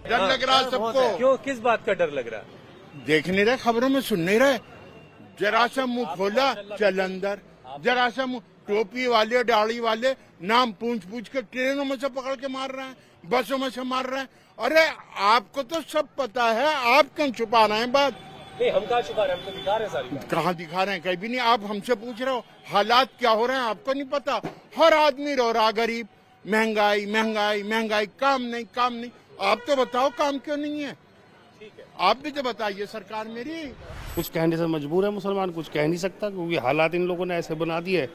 डर लग रहा है सबको। क्यों, किस बात का डर लग रहा है? देख नहीं रहे, खबरों में सुन नहीं रहे। जरा सा मुंह खोला चल अंदर, जरा सा मुंह, टोपी वाले दाढ़ी वाले नाम पूछ पूछ के ट्रेनों में से पकड़ के मार रहे हैं, बसों में से मार रहे हैं। अरे आपको तो सब पता है, आप क्यों छुपा रहे हैं बात? नहीं, हम कहाँ छुपा रहे हैं, हम तो दिखा रहे हैं सारी बात। कहाँ दिखा रहे हैं? कहीं भी नहीं। आप हमसे पूछ रहे हो हालात क्या हो रहे हैं, आपको नहीं पता। हर आदमी रो रहा, गरीब, महंगाई महंगाई महंगाई, काम नहीं काम नहीं। आप तो बताओ काम क्यों नहीं है? आप भी तो बताइए सरकार मेरी। कुछ कहने से मजबूर है मुसलमान, कुछ कह नहीं सकता, क्योंकि हालात इन लोगों ने ऐसे बना दिए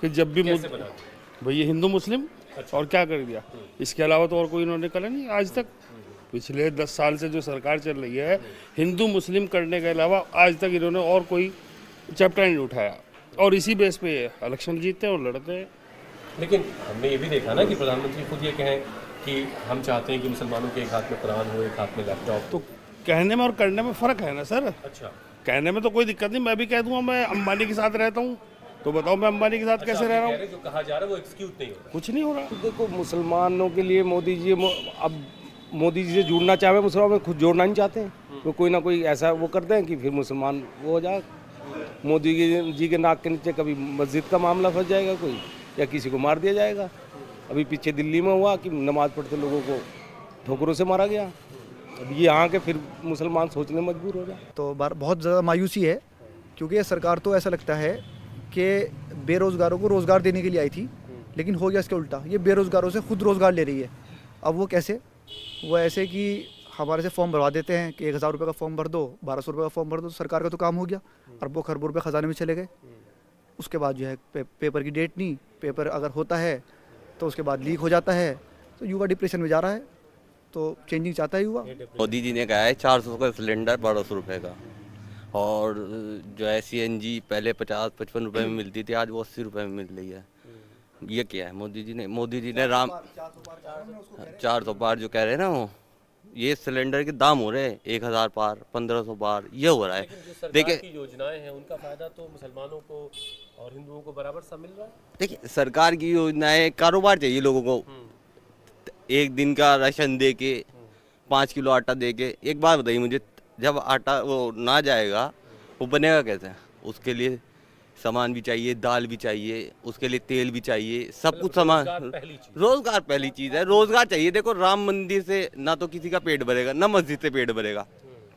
कि जब भी भैया हिंदू मुस्लिम, और क्या कर दिया। इसके अलावा तो और कोई इन्होंने करा नहीं आज तक। पिछले 10 साल से जो सरकार चल रही है, हिंदू मुस्लिम करने के अलावा आज तक इन्होंने और कोई चैप्टर नहीं उठाया, और इसी बेस पे इलेक्शन जीतते हैं और लड़ते हैं। लेकिन हमने ये भी देखा ना कि प्रधानमंत्री खुद ये कहें कि हम चाहते हैं कि मुसलमानों के एक हाथ में कुरान हो, एक हाथ में लैपटॉप। तो कहने में और करने में फर्क है ना सर। अच्छा, कहने में तो कोई दिक्कत नहीं, मैं भी कह दूंगा मैं अंबानी के साथ रहता हूँ, तो बताओ मैं अंबानी के साथ कैसे रह रहा हूँ? जो कहा जा रहा है वो एक्सक्यूज नहीं हो रहा। कुछ नहीं हो रहा। देखो, मुसलमानों के लिए मोदी जी अब मोदी जी से जुड़ना चाहे, मुसलमान खुद जोड़ना नहीं चाहते हैं, तो कोई ना कोई ऐसा वो करते हैं कि फिर मुसलमान वो हो जाए। मोदी जी के नाक के नीचे कभी मस्जिद का मामला फंस जाएगा कोई, या किसी को मार दिया जाएगा। अभी पीछे दिल्ली में हुआ कि नमाज पढ़ते लोगों को ठोकरों से मारा गया। अब ये यहाँ के फिर मुसलमान सोचने मजबूर हो जाए। तो बहुत ज़्यादा मायूसी है, क्योंकि ये सरकार तो ऐसा लगता है कि बेरोज़गारों को रोज़गार देने के लिए आई थी, लेकिन हो गया इसके उल्टा। ये बेरोज़गारों से खुद रोज़गार ले रही है। अब वो कैसे? वो ऐसे कि हमारे से फॉर्म भरवा देते हैं कि 1000 रुपये का फॉर्म भर दो, 1200 रुपये का फॉर्म भर दो, सरकार का तो काम हो गया। अरबों खरबों रुपये खजाने में चले गए। उसके बाद जो है पेपर की डेट नहीं, पेपर अगर होता है तो उसके बाद लीक हो जाता है, तो युवा डिप्रेशन में जा रहा है। तो चेंजिंग चाहता है युवा। मोदी जी ने कहा है 400 का सिलेंडर 1200 रुपये का, और जो है CNG पहले 50-55 रुपये में मिलती थी, आज वो 80 रुपये में मिल रही है। ये क्या है? मोदी जी ने राम 400 पार जो कह रहे हैं ना, वो ये सिलेंडर के दाम हो रहे हैं 1000 पार, 1500 पार, ये हो रहा है। देखिए, योजनाएं हैं उनका फायदा तो मुसलमानों को और हिंदुओं को बराबर सा मिल रहा है। देखिए सरकार की योजनाएं, कारोबार चाहिए लोगों को। एक दिन का राशन दे के, 5 किलो आटा दे के। एक बात बताइए मुझे, जब आटा वो ना जाएगा वो बनेगा कैसे? उसके लिए सामान भी चाहिए, दाल भी चाहिए, उसके लिए तेल भी चाहिए, सब कुछ सामान। रोजगार पहली चीज है, रोजगार चाहिए। देखो, राम मंदिर से ना तो किसी का पेट भरेगा, ना मस्जिद से पेट भरेगा,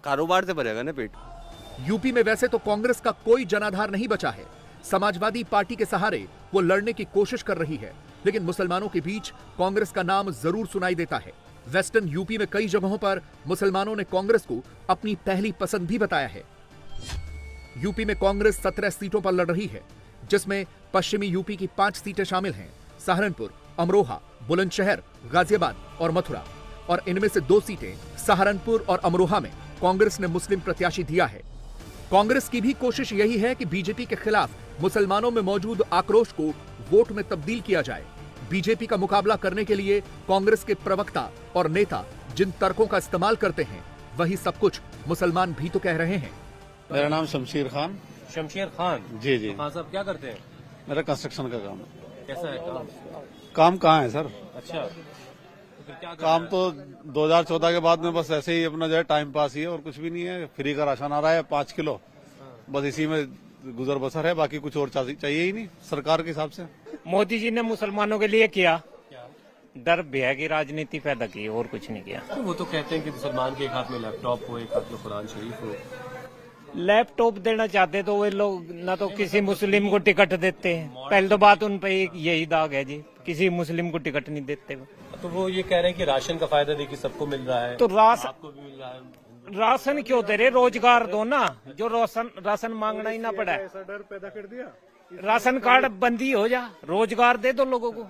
कारोबार से भरेगा ना पेट। यूपी में वैसे तो कांग्रेस का कोई जनाधार नहीं बचा है। समाजवादी पार्टी के सहारे वो लड़ने की कोशिश कर रही है, लेकिन मुसलमानों के बीच कांग्रेस का नाम जरूर सुनाई देता है। वेस्टर्न यूपी में कई जगहों पर मुसलमानों ने कांग्रेस को अपनी पहली पसंद भी बताया है। यूपी में कांग्रेस 17 सीटों पर लड़ रही है, जिसमें पश्चिमी यूपी की 5 सीटें शामिल हैं, सहारनपुर, अमरोहा, बुलंदशहर, गाजियाबाद और मथुरा। और इनमें से 2 सीटें सहारनपुर और अमरोहा में कांग्रेस ने मुस्लिम प्रत्याशी दिया है। कांग्रेस की भी कोशिश यही है कि बीजेपी के खिलाफ मुसलमानों में मौजूद आक्रोश को वोट में तब्दील किया जाए। बीजेपी का मुकाबला करने के लिए कांग्रेस के प्रवक्ता और नेता जिन तर्कों का इस्तेमाल करते हैं, वही सब कुछ मुसलमान भी तो कह रहे हैं। मेरा नाम शमशीर खान। शमशेर खान जी जी। खान साहब क्या करते हैं? मेरा कंस्ट्रक्शन का काम है। कैसा है काम? काम कहाँ है सर? अच्छा, तो फिर क्या काम तो 2014 के बाद में बस ऐसे ही अपना जो है टाइम पास ही है, और कुछ भी नहीं है। फ्री का राशन आ रहा है 5 किलो, बस इसी में गुजर बसर है, बाकी कुछ और चाहिए ही नहीं सरकार के हिसाब से। मोदी जी ने मुसलमानों के लिए किया, डर भय की राजनीति पैदा की, और कुछ नहीं किया। तो वो तो कहते हैं कि मुसलमान के एक हाथ में लैपटॉप हो, एक हाथ में कुरान शरीफ हो। लैपटॉप देना चाहते तो वे लोग ना तो किसी मुस्लिम को टिकट देते हैं। पहले तो बात उन पे यही दाग है जी, किसी मुस्लिम को टिकट नहीं देते। तो वो ये कह रहे हैं कि राशन का फायदा देखिए सबको मिल रहा है, तो आपको भी मिल रहा है। राशन क्यों दे रहे? रोजगार दो ना, जो राशन मांगना ही ना पड़ा। ऐसा डर पैदा कर दिया। राशन कार्ड बंदी हो जा, रोजगार दे दो लोगों को।